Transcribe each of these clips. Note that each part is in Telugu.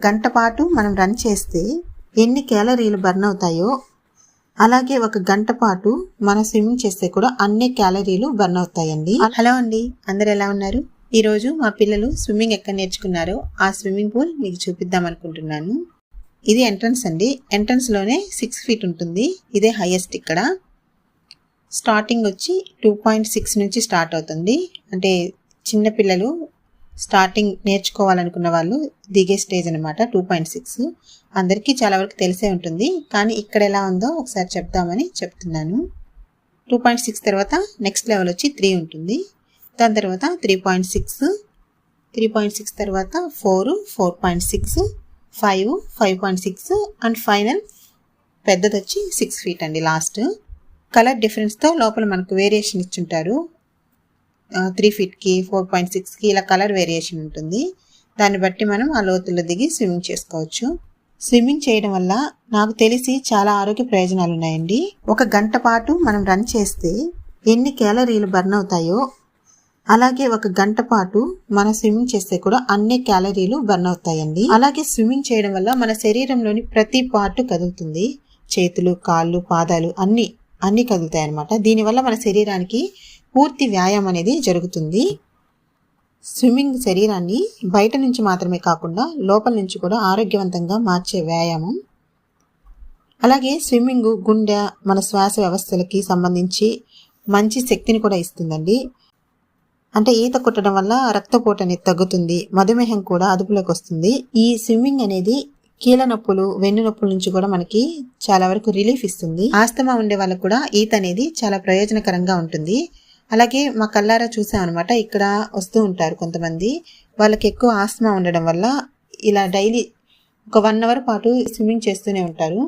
గంట పాటు మనం రన్ చేస్తే ఎన్ని క్యాలరీలు బర్న్ అవుతాయో అలాగే ఒక గంట పాటు మనం స్విమ్మింగ్ చేస్తే కూడా అన్ని క్యాలరీలు బర్న్ అవుతాయండి. హలో అండి, అందరు ఎలా ఉన్నారు? ఈరోజు మా పిల్లలు స్విమ్మింగ్ ఎక్కడ నేర్చుకున్నారో ఆ స్విమ్మింగ్ పూల్ మీకు చూపిద్దాం అనుకుంటున్నాను. ఇది ఎంట్రన్స్ అండి. ఎంట్రన్స్ లోనే 6 feet ఉంటుంది. ఇదే హైయెస్ట్. ఇక్కడ స్టార్టింగ్ వచ్చి 2.6 నుంచి స్టార్ట్ అవుతుంది. అంటే చిన్న పిల్లలు స్టార్టింగ్ నేర్చుకోవాలనుకున్న వాళ్ళు దిగే స్టేజ్ అనమాట 2.6. అందరికీ చాలా వరకు తెలిసే ఉంటుంది, కానీ ఇక్కడ ఎలా ఉందో ఒకసారి చెప్దామని చెప్తున్నాను. 2.6 తర్వాత నెక్స్ట్ లెవెల్ వచ్చి 3 ఉంటుంది. దాని తర్వాత 3.6 తర్వాత 4, 4.6, 5, 5.6 అండ్ ఫైనల్ పెద్దది వచ్చి 6 feet అండి లాస్ట్. కలర్ డిఫరెన్స్తో లోపల మనకు వేరియేషన్ ఇచ్చుంటారు. 3 feetకి 4.6కి ఇలా కలర్ వేరియేషన్ ఉంటుంది. దాన్ని బట్టి మనం ఆ లోతుల్లో దిగి స్విమ్మింగ్ చేసుకోవచ్చు. స్విమ్మింగ్ చేయడం వల్ల నాకు తెలిసి చాలా ఆరోగ్య ప్రయోజనాలు ఉన్నాయండి. ఒక గంట పాటు మనం రన్ చేస్తే ఎన్ని క్యాలరీలు బర్న్ అవుతాయో అలాగే ఒక గంట పాటు మనం స్విమ్మింగ్ చేస్తే కూడా అన్ని క్యాలరీలు బర్న్ అవుతాయండి. అలాగే స్విమ్మింగ్ చేయడం వల్ల మన శరీరంలోని ప్రతి పార్ట్ కదులుతుంది. చేతులు, కాళ్ళు, పాదాలు అన్ని కదులుతాయి అన్నమాట. దీనివల్ల మన శరీరానికి పూర్తి వ్యాయామం అనేది జరుగుతుంది. స్విమ్మింగ్ శరీరాన్ని బయట నుంచి మాత్రమే కాకుండా లోపల నుంచి కూడా ఆరోగ్యవంతంగా మార్చే వ్యాయామం. అలాగే స్విమ్మింగ్ గుండె, మన శ్వాస వ్యవస్థలకి సంబంధించి మంచి శక్తిని కూడా ఇస్తుందండి. అంటే ఈత కొట్టడం వల్ల రక్తపోటు అనేది తగ్గుతుంది, మధుమేహం కూడా అదుపులోకి వస్తుంది. ఈ స్విమ్మింగ్ అనేది కీళ్ళ నొప్పులు, వెన్ను నొప్పుల నుంచి కూడా మనకి చాలా వరకు రిలీఫ్ ఇస్తుంది. ఆస్తమా ఉండే వాళ్ళకు కూడా ఈత అనేది చాలా ప్రయోజనకరంగా ఉంటుంది. అలాగే మా కళ్ళారా చూసాం అనమాట, ఇక్కడ వస్తూ ఉంటారు కొంతమంది, వాళ్ళకి ఎక్కువ ఆస్తమా ఉండడం వల్ల ఇలా డైలీ ఒక 1 hour పాటు స్విమ్మింగ్ చేస్తూనే ఉంటారు.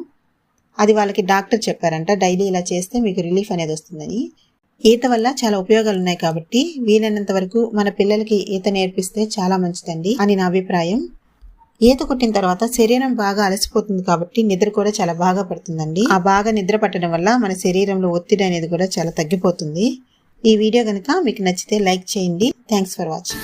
అది వాళ్ళకి డాక్టర్ చెప్పారంట, డైలీ ఇలా చేస్తే మీకు రిలీఫ్ అనేది వస్తుందని. ఈత వల్ల చాలా ఉపయోగాలు ఉన్నాయి కాబట్టి వీలైనంత వరకు మన పిల్లలకి ఈత నేర్పిస్తే చాలా మంచిదండి అని నా అభిప్రాయం. ఈత కొట్టిన తర్వాత శరీరం బాగా అలసిపోతుంది కాబట్టి నిద్ర కూడా చాలా బాగా పడుతుందండి. ఆ బాగా నిద్ర పట్టడం వల్ల మన శరీరంలో ఒత్తిడి అనేది కూడా చాలా తగ్గిపోతుంది. ఈ వీడియో కనుక మీకు నచ్చితే లైక్ చేయండి. Thanks for watching.